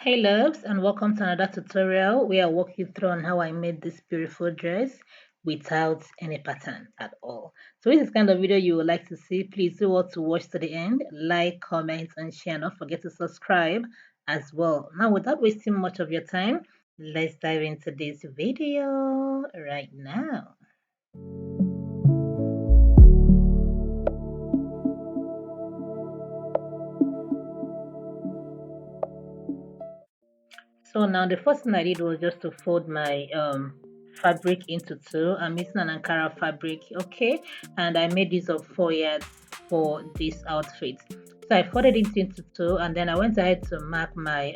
Hey loves, and welcome to another tutorial where I walk you through on how I made this beautiful dress without any pattern at all. So if this is kind of video you would like to see, please do want to watch to the end, like, comment, and share. Don't forget to subscribe as well. Now, without wasting much of your time, let's dive into this video right now. So now the first thing I did was just to fold my fabric into two. I'm using an Ankara fabric, okay, and I made use of 4 yards for this outfit. So I folded it into two, and then I went ahead to mark my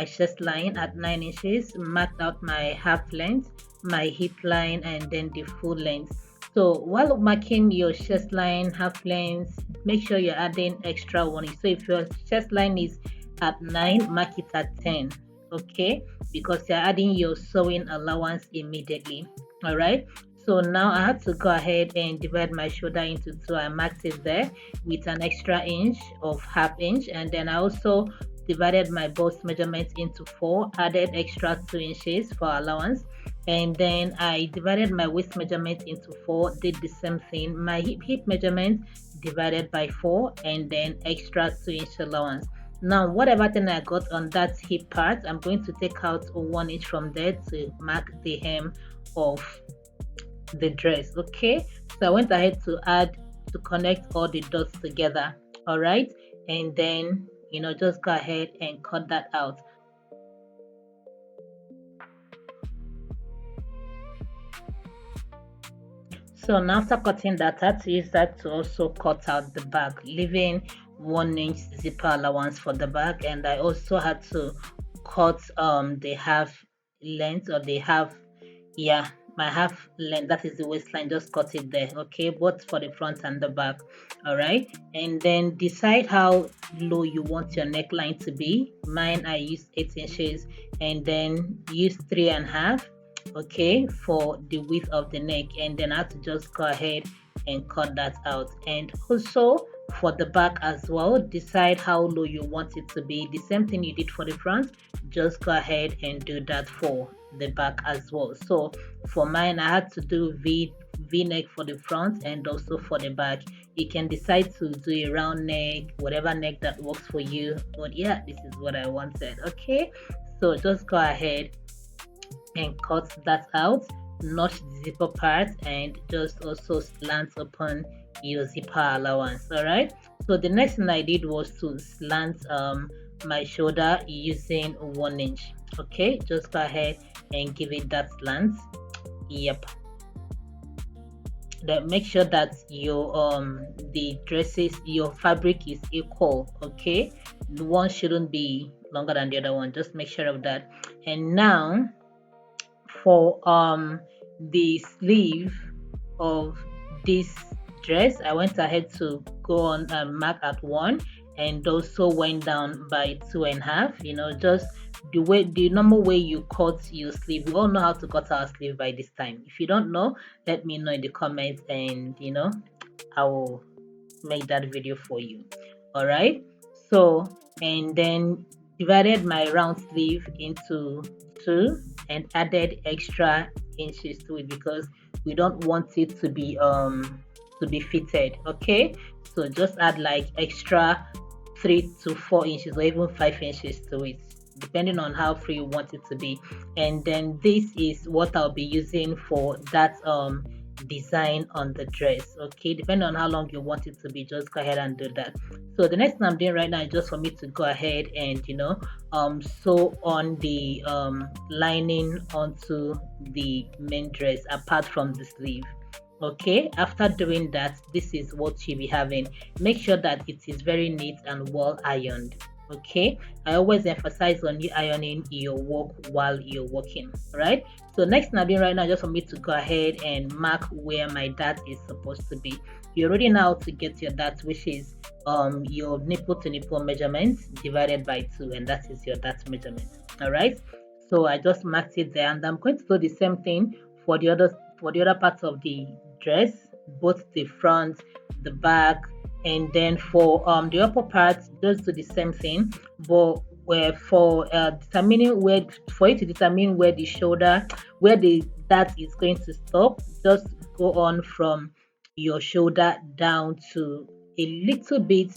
chest line at 9 inches, marked out my half length, my hip line, and then the full length. So while marking your chest line, half length, make sure you're adding extra 1 inch. So if your chest line is at 9, mark it at 10, okay, because you're adding your sewing allowance immediately. All right, so now I had to go ahead and divide my shoulder into two. I marked it there with an extra inch of half inch, and then I also divided my bust measurement into 4, added extra 2 inches for allowance, and then I divided my waist measurement into 4, did the same thing. My hip measurement divided by 4, and then extra 2 inch allowance. Now whatever thing I got on that hip part, I'm going to take out 1 inch from there to mark the hem of the dress. Okay, so I went ahead to connect all the dots together. All right, and then just go ahead and cut that out. So now after cutting that, I had to use that to also cut out the back, leaving 1 inch zipper allowance for the back, and I also had to cut the half length, or the half, yeah, my half length, that is the waistline, just cut it there, okay, both for the front and the back. All right, and then decide how low you want your neckline to be. Mine, I used 8 inches, and then use 3.5, okay, for the width of the neck, and then I have to just go ahead and cut that out. And also for the back as well, decide how low you want it to be. The same thing you did for the front, just go ahead and do that for the back as well. So for mine, I had to do v-neck for the front and also for the back. You can decide to do a round neck, whatever neck that works for you, but yeah, this is what I wanted. Okay, so just go ahead and cut that out, notch the zipper part, and just also slant upon your zipper allowance. All right, so the next thing I did was to slant my shoulder using 1 inch. Okay, just go ahead and give it that slant. Yep, that make sure that your the dresses, your fabric is equal. Okay, one shouldn't be longer than the other one, just make sure of that. And now for the sleeve of this dress, I went ahead to go on and mark at 1, and also went down by 2.5. Just the normal way you cut your sleeve. We all know how to cut our sleeve by this time. If you don't know, let me know in the comments, and I will make that video for you. All right, so, and then divided my round sleeve into 2 and added extra inches to it, because we don't want it to be fitted. Okay, so just add like extra 3 to 4 inches, or even 5 inches to it, depending on how free you want it to be. And then this is what I'll be using for that design on the dress. Okay, depending on how long you want it to be, just go ahead and do that. So the next thing I'm doing right now is just for me to go ahead and sew on the lining onto the main dress apart from the sleeve. Okay, after doing that, this is what you'll be having. Make sure that it is very neat and well ironed. Okay, I always emphasize on you ironing your work while you're working. Right, so next thing I'm doing right now, just for me to go ahead and mark where my dart is supposed to be. You already know how to get your dart, which is your nipple to nipple measurement divided by 2, and that is your dart measurement. All right, so I just marked it there, and I'm going to do the same thing for the other parts of the dress, both the front, the back, and then for the upper part, just do the same thing. But where for determining where, for you to determine where the shoulder, where the dart is going to stop, just go on from your shoulder down to a little bit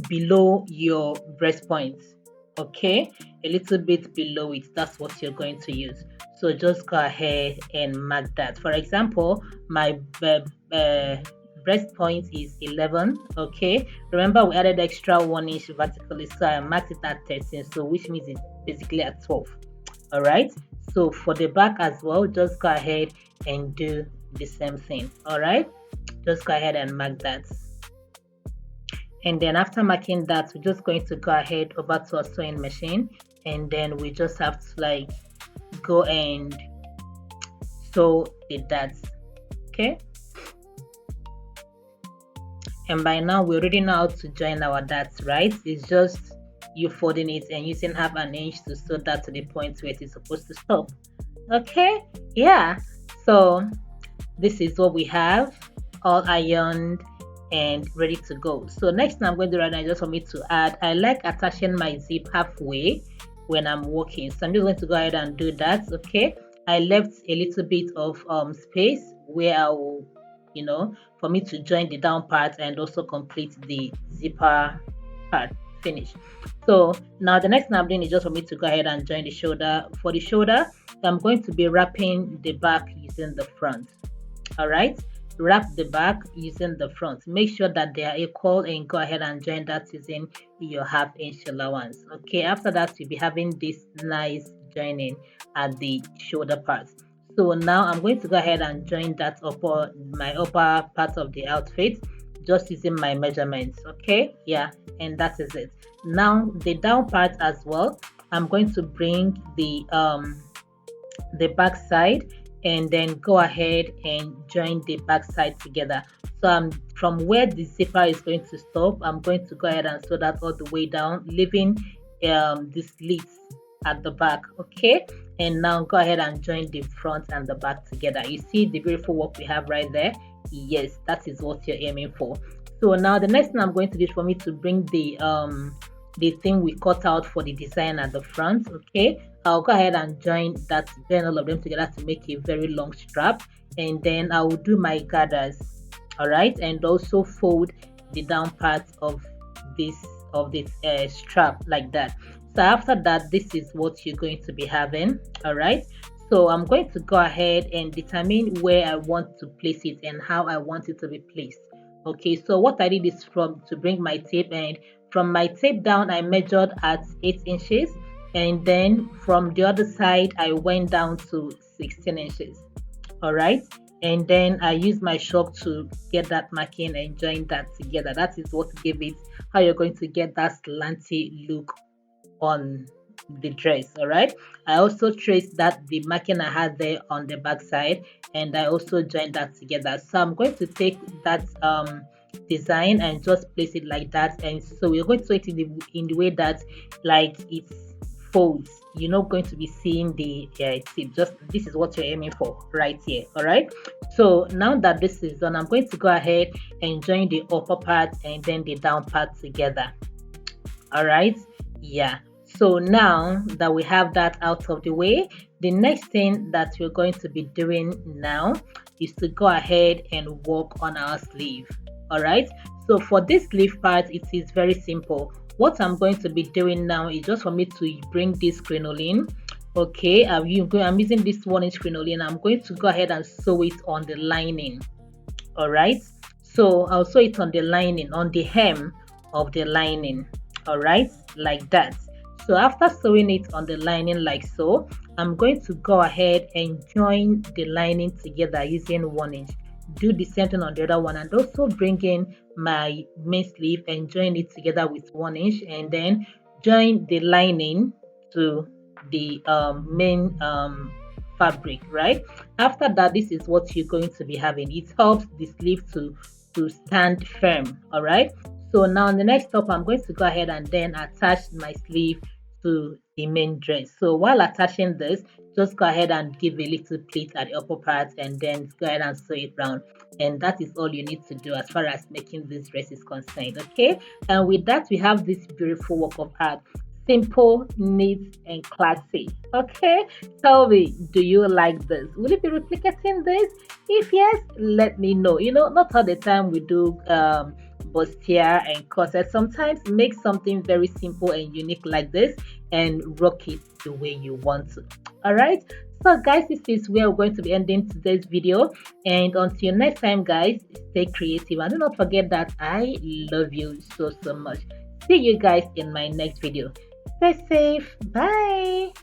below your breastpoint. Okay, a little bit below it, that's what you're going to use. So just go ahead and mark that. For example, my breast point is 11. Okay, remember we added extra 1 inch vertically, so I marked it at 13, so which means it's basically at 12. All right, so for the back as well, just go ahead and do the same thing. All right, just go ahead and mark that. And then after marking that, we're just going to go ahead over to our sewing machine, and then we just have to like go and sew the darts. Okay, and by now we already know how to join our darts, right? It's just you folding it and using 1/2 inch to sew that to the point where it is supposed to stop. Okay, yeah, so this is what we have, all ironed and ready to go. So next thing I'm going to do right now is just for me to add, I like attaching my zip halfway when I'm working, so I'm just going to go ahead and do that. Okay, I left a little bit of space where I will, you know, for me to join the down part and also complete the zipper part. Finish. So now the next thing I'm doing is just for me to go ahead and join the shoulder. For the shoulder, I'm going to be wrapping the back using the front. All right, wrap the back using the front. Make sure that they are equal and go ahead and join that using your 1/2 inch allowance. Okay, after that you'll be having this nice joining at the shoulder part. So now I'm going to go ahead and join that my upper part of the outfit, just using my measurements. Okay, yeah, and that is it. Now the down part as well, I'm going to bring the back side and then go ahead and join the back side together. So I'm from where the zipper is going to stop, I'm going to go ahead and sew that all the way down, leaving the slits at the back. Okay, and now go ahead and join the front and the back together. You see the beautiful work we have right there? Yes, that is what you're aiming for. So now the next thing I'm going to do is for me to bring the thing we cut out for the design at the front. Okay, I'll go ahead and join all of them together to make a very long strap, and then I will do my gathers. All right, and also fold the down part of this strap like that. So after that, this is what you're going to be having. All right, so I'm going to go ahead and determine where I want to place it and how I want it to be placed. Okay, so what I did is to bring my tape, and from my tape down I measured at 8 inches, and then from the other side I went down to 16 inches. All right, and then I used my chalk to get that marking and join that together. That is what gave it, how you're going to get that slanty look on the dress. All right, I also traced that the marking I had there on the back side, and I also joined that together. So I'm going to take that design and just place it like that, and so we're going to sew it in the way that like it folds. You're not going to be seeing the tip, just this is what you're aiming for right here. All right, so now that this is done, I'm going to go ahead and join the upper part and then the down part together. All right, yeah, so now that we have that out of the way, the next thing that we're going to be doing now is to go ahead and work on our sleeve. All right, so for this sleeve part, it is very simple. What I'm going to be doing now is just for me to bring this crinoline. Okay, I'm using this 1-inch crinoline. I'm going to go ahead and sew it on the lining. All right, so I'll sew it on the lining, on the hem of the lining. All right, like that. So after sewing it on the lining like so, I'm going to go ahead and join the lining together using 1 inch. Do the same thing on the other one, and also bring in my main sleeve and join it together with 1 inch, and then join the lining to the main fabric. Right after that, this is what you're going to be having. It helps the sleeve to stand firm. All right, so now in the next step, I'm going to go ahead and then attach my sleeve to the main dress. So while attaching this, just go ahead and give a little pleat at the upper part and then go ahead and sew it round. And that is all you need to do as far as making this dress is concerned. Okay, and with that we have this beautiful work of art. Simple, neat, and classy. Okay, tell me, do you like this? Will you be replicating this? If yes, let me know. Not all the time we do bustier and corset. Sometimes make something very simple and unique like this and rock it the way you want to. All right. So guys, this is where we're going to be ending today's video. And until next time, guys, stay creative. And do not forget that I love you so much. See you guys in my next video. Stay safe. Bye.